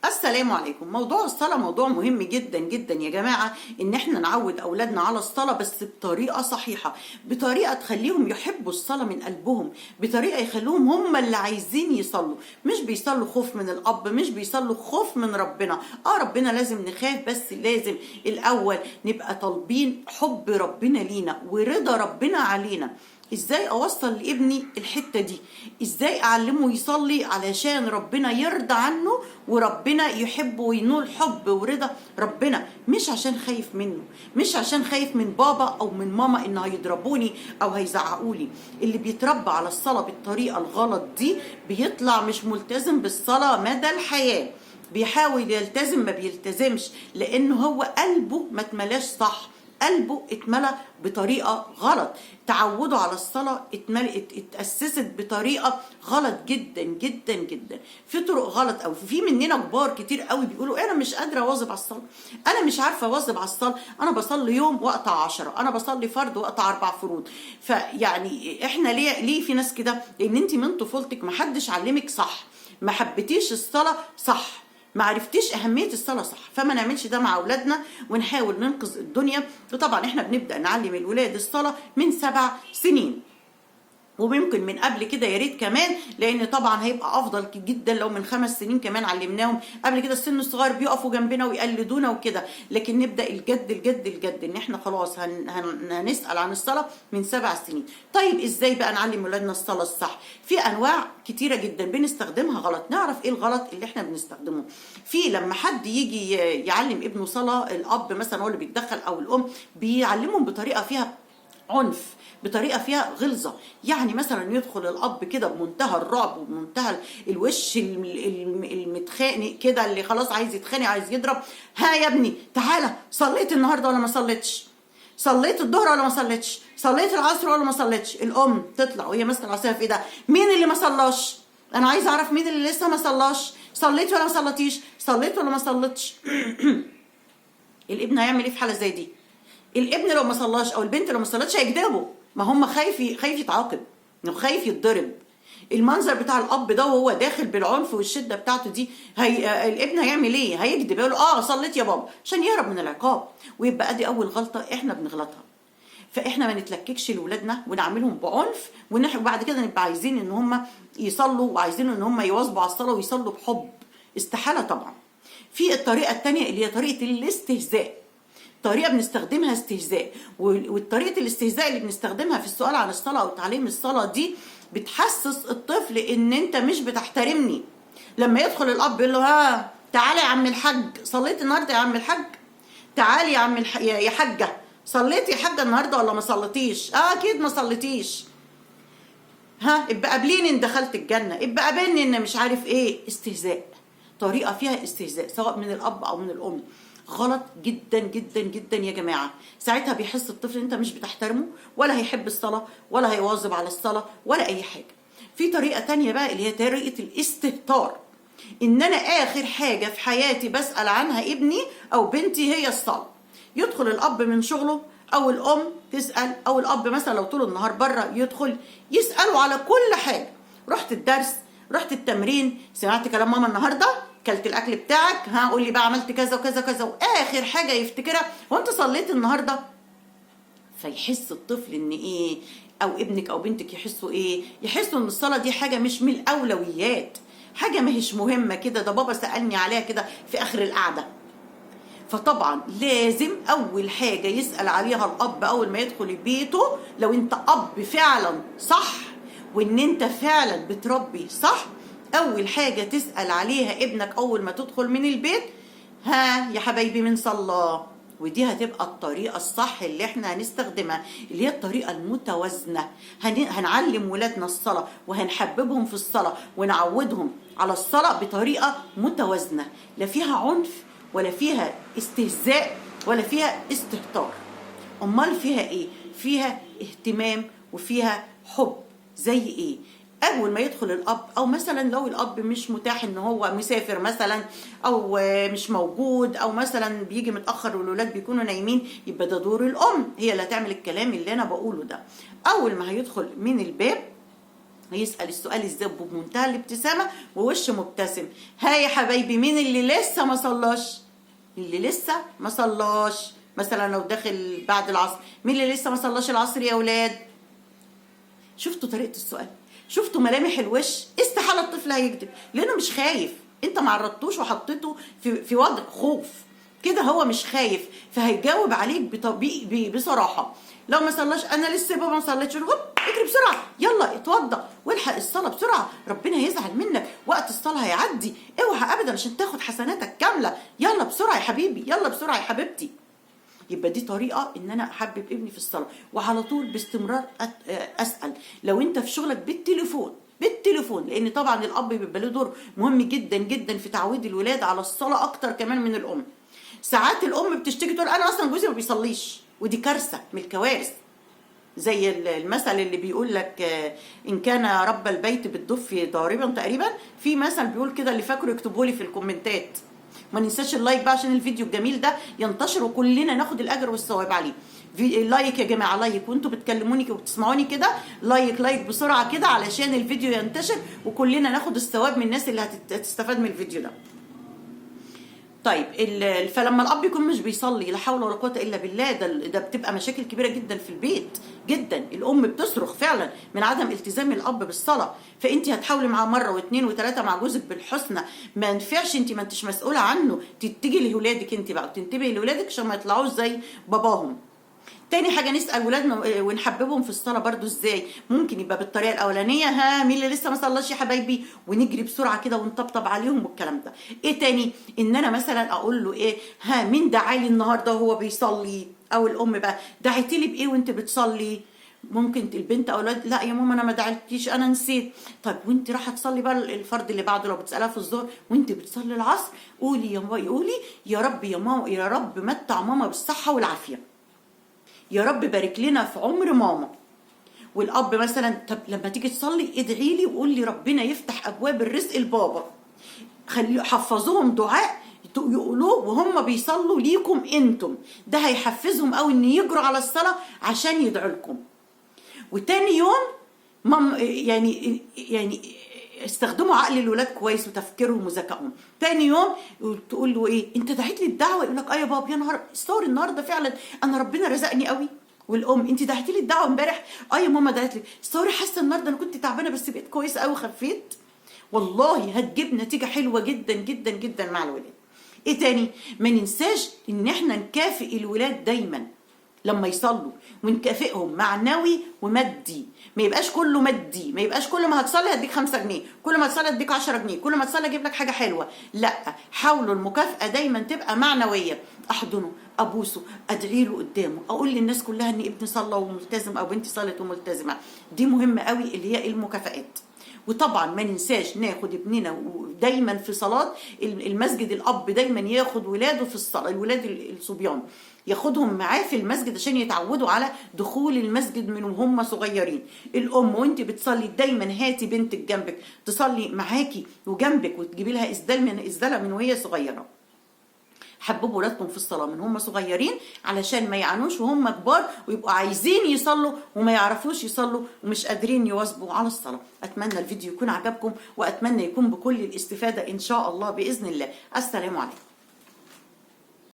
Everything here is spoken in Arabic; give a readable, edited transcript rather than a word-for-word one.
السلام عليكم. موضوع الصلاة موضوع مهم جدا جدا يا جماعة، ان احنا نعود اولادنا على الصلاة بس بطريقة صحيحة، بطريقة تخليهم يحبوا الصلاة من قلبهم، بطريقة يخلوهم هم اللي عايزين يصلوا، مش بيصلوا خوف من الاب، مش بيصلوا خوف من ربنا. ربنا لازم نخاف، بس لازم الاول نبقى طالبين حب ربنا لينا ورضا ربنا علينا. ازاي اوصل لابني الحته دي؟ ازاي اعلمه يصلي علشان ربنا يرضى عنه وربنا يحبه وينول حب ورضا ربنا، مش عشان خايف منه، مش عشان خايف من بابا او من ماما ان هيضربوني او هيزعقولي. اللي بيتربى على الصلاه بالطريقه الغلط دي بيطلع مش ملتزم بالصلاه مدى الحياه، بيحاول يلتزم ما بيلتزمش، لانه هو قلبه ما اتملاش صح، قلبه اتملى بطريقه غلط، تعوده على الصلاه اتاسست بطريقه غلط جدا جدا جدا، في طرق غلط. او في مننا كبار كتير قوي بيقولوا انا مش قادره اواظب على الصلاه، انا مش عارفه اواظب على الصلاه، انا بصلي يوم واقطع 10، انا بصلي فرض واقطع 4 فروض. فيعني احنا ليه في ناس كده؟ لان انت من طفولتك ما حدش علمك صح، ما حبيتيش الصلاه صح، ما عرفتيش اهميه الصلاه صح. فما نعملش ده مع اولادنا ونحاول ننقذ الدنيا. وطبعا احنا بنبدا نعلم الولاد الصلاه من 7 سنين، وممكن من قبل كده يا ريت كمان، لان طبعا هيبقى افضل جدا لو من 5 سنين كمان علمناهم. قبل كده السن الصغير بيقفوا جنبنا ويقلدونا وكده، لكن نبدا الجد الجد الجد ان احنا خلاص هنسال عن الصلاه من 7 سنين. طيب ازاي بقى نعلم ولادنا الصلاه الصح؟ في انواع كتيره جدا بنستخدمها غلط. نعرف ايه الغلط اللي احنا بنستخدمه. في لما حد يجي يعلم ابنه صلاه، الاب مثلا هو اللي بيتدخل او الام، بيعلمهم بطريقه فيها عنف، بطريقه فيها غلظه. يعني مثلا يدخل الاب كده بمنتهى الرعب وبمنتهى الوش المتخانق كده، اللي خلاص عايز يتخانق عايز يضرب. ها يا ابني تعالى، صليت النهارده ولا ما صليتش؟ صليت الظهر ولا ما صليتش؟ صليت العصر ولا ما صليتش؟ الام تطلع وهي ماسكه العصايه في ايدها، مين اللي ما صلاش؟ انا عايزه اعرف مين اللي لسه ما صلاش. صليت ولا ما صليتيش؟ صليت ولا ما صليتش؟ الابن هيعمل ايه في حاله زي دي؟ الابن لو ما صلاش او البنت لو ما صلتش هيكذبوا، ما هم خايف يتعاقب، خايف يتضرب. المنظر بتاع الاب ده وهو داخل بالعنف والشده بتاعته دي، الابن هيعمل ايه؟ هيكذب، يقول صليت يا بابا، عشان يهرب من العقاب. ويبقى دي اول غلطه احنا بنغلطها. فاحنا ما نتلككش لاولادنا ونعملهم بعنف، وبعد كده نبقى عايزين ان هم يصلوا وعايزين ان هم يواظبوا على الصلاه ويصلوا بحب. استحاله طبعا. في الطريقه الثانيه اللي هي طريقه الاستهزاء، طريقه بنستخدمها استهزاء. والطريقه الاستهزاء اللي بنستخدمها في السؤال عن الصلاه او تعليم الصلاه دي بتحسس الطفل ان انت مش بتحترمني. لما يدخل الاب يقول له ها تعالى يا عم الحاج، صليت النهارده يا عم الحاج؟ تعالي يا عم يا حاجه، صليتي يا حاجه النهارده ولا ما صليتيش؟ اكيد ما صليتيش. ها ابقى قابليني ان دخلت الجنه، ابقى قابلني ان مش عارف ايه. استهزاء، طريقه فيها استهزاء سواء من الاب او من الام. غلط جدا جدا جدا يا جماعه. ساعتها بيحس الطفل انت مش بتحترمه، ولا هيحب الصلاه، ولا هيواظب على الصلاه، ولا اي حاجه. في طريقه تانية بقى اللي هي طريقه الاستهتار، ان انا اخر حاجه في حياتي بسال عنها ابني او بنتي هي الصلاه. يدخل الاب من شغله او الام تسال، او الاب مثلا لو طول النهار بره يدخل يسالوا على كل حاجه. رحت الدرس، رحت التمرين، سمعت كلام ماما النهارده، كلت الاكل بتاعك، ها قول لي بقى عملت كذا وكذا وكذا. واخر حاجه يفتكرها هو انت صليت النهارده؟ فيحس الطفل ان ايه، او ابنك او بنتك يحسوا ايه؟ يحسوا ان الصلاه دي حاجه مش من الاولويات، حاجه ماهيش مهمه كده، ده بابا سالني عليها كده في اخر القعده. فطبعا لازم اول حاجه يسال عليها الاب اول ما يدخل بيته، لو انت اب فعلا صح وان انت فعلا بتربي صح، اول حاجه تسال عليها ابنك اول ما تدخل من البيت، ها يا حبايبي من صلى؟ ودي هتبقى الطريقه الصح اللي احنا هنستخدمها، اللي هي الطريقه المتوازنه. هنعلم ولادنا الصلاه وهنحببهم في الصلاه ونعودهم على الصلاه بطريقه متوازنه، لا فيها عنف ولا فيها استهزاء ولا فيها استهتار. امال فيها ايه؟ فيها اهتمام وفيها حب. زي ايه؟ اول ما يدخل الاب، او مثلا لو الاب مش متاح ان هو مسافر مثلا، او مش موجود، او مثلا بيجي متاخر والولاد بيكونوا نايمين، يبقى ده دور الام، هي اللي هتعمل الكلام اللي انا بقوله ده. اول ما هيدخل من الباب هيسأل السؤال ازاي بمنتهى الابتسامة ووش مبتسم. ها يا حبايبي، مين اللي لسه ما صلاش؟ اللي لسه ما صلاش مثلا لو داخل بعد العصر، مين اللي لسه ما صلاش العصر يا اولاد؟ شفتوا طريقة السؤال؟ شفتوا ملامح الوش؟ استحالة الطفل هيكذب لانه مش خايف، انت ما عرضتوش وحطيته في وضع خوف كده، هو مش خايف فهيجاوب عليك بصراحة. لو ما صلاش، انا لسه بابا ما صليتش، هوب اجري بسرعه، يلا اتوضى والحق الصلاه بسرعه، ربنا هيزعل منك، وقت الصلاه هيعدي، اوعى ابدا عشان تاخد حسناتك كامله، يلا بسرعه يا حبيبي، يلا بسرعه يا حبيبتي. يبقى دي طريقه ان انا احبب ابني في الصلاه. وعلى طول باستمرار اسال لو انت في شغلك بالتليفون، لان طبعا الاب بيبقى له دور مهم جدا جدا في تعويد الولاد على الصلاه اكتر كمان من الام. ساعات الام بتشتكي تقول انا اصلا جوزي ما بيصليش، ودي كارثه من الكوارث. زي المثل اللي بيقول لك ان كان رب البيت بالضف ضاربا، تقريبا في مثل بيقول كده، اللي فاكره يكتبه لي في الكومنتات. ما ننساش اللايك بقى عشان الفيديو الجميل ده ينتشر وكلنا ناخد الاجر والثواب عليه. لايك يا جماعه، لايك، وانتوا بتكلموني وبتسمعوني كده لايك بسرعه كده علشان الفيديو ينتشر وكلنا ناخد الثواب من الناس اللي هتستفاد من الفيديو ده. طيب فلما الاب يكون مش بيصلي، لا حول ولا قوه الا بالله، ده بتبقى مشاكل كبيره جدا في البيت جدا. الام بتصرخ فعلا من عدم التزام الاب بالصلاه. فانت هتحاولي معاه مره واثنين وثلاثه مع جوزك بالحسنى، ما ينفعش، انت ما انتش مسؤوله عنه، تتجي لاولادك انت بقى وتنتبهي لاولادك عشان ما يطلعوش زي باباهم. تاني حاجه نسال ولادنا ونحببهم في الصلاه برضو ازاي؟ ممكن يبقى بالطريقه الاولانيه، ها مين اللي لسه ما صلاش يا حبايبي، ونجري بسرعه كده ونطبطب عليهم والكلام ده. ايه تاني؟ ان انا مثلا اقول له ايه، ها مين دعالي النهارده وهو بيصلي، او الام بقى دعيتي لي بايه وانت بتصلي. ممكن البنت او الولد، لا يا ماما انا ما دعيتكيش انا نسيت. طيب وانت رايحه تصلي بقى الفرض اللي بعده، لو بتسالها في الظهر وانت بتصلي العصر، قولي يا ماما، قولي يا رب يا ماما، يا رب متع ماما بالصحه والعافيه، يا رب بارك لنا في عمر ماما. والاب مثلا، طب لما تيجي تصلي ادعي لي وقول لي ربنا يفتح ابواب الرزق لبابا. حفظوهم دعاء يقولوه وهم بيصلوا ليكم انتم، ده هيحفزهم قوي ان يجروا على الصلاه عشان يدعوا لكم. وتاني يوم يعني استخدموا عقل الولاد كويس وتفكيرهم وذكائهم. تاني يوم تقول له ايه، انت دعيت لي الدعوه، يقول لك اه يا بابا، يا نهار ستوري النهارده فعلا انا ربنا رزقني قوي. والام، انت دعيتي لي الدعوه امبارح، اه يا ماما دعيت لي ستوري، حاسه النهارده انا كنت تعبانه بس بقيت كويسه قوي خفيت. والله هتجيب نتيجه حلوه جدا جدا جدا مع الولاد. ايه تاني؟ ما ننساش ان احنا نكافئ الولاد دايما لما يصلوا، ونكافئهم معنوي ومادي. ما يبقاش كله مادي، ما يبقاش كل ما هتصلي هديك 5 جنيه، كل ما تصلي هديك 10 جنيه، كل ما تصلي اجيب لك حاجه حلوه. لا، حاولوا المكافاه دايما تبقى معنويه. احضنه، ابوسه، ادعي له قدامه، اقول للناس كلها ان ابني صلى وملتزم او بنتي صلت وملتزمه. دي مهمه قوي اللي هي المكافآت. وطبعا ما ننساش ناخد ابننا دايما في صلاه المسجد. الاب دايما ياخد ولاده في الصلاه، الولاد الصبيان ياخدهم معاه في المسجد عشان يتعودوا على دخول المسجد من وهم صغيرين. الام وانت بتصلي دايما هاتي بنتك جنبك تصلي معاكي وجنبك، وتجيبي لها اسداله من وهي صغيره. حببوا ولادكم في الصلاه من هم صغيرين علشان ما يعانوش وهم كبار ويبقوا عايزين يصلوا وما يعرفوش يصلوا ومش قادرين يواظبوا على الصلاه. اتمنى الفيديو يكون عجبكم، واتمنى يكون بكل الاستفاده ان شاء الله باذن الله. السلام عليكم.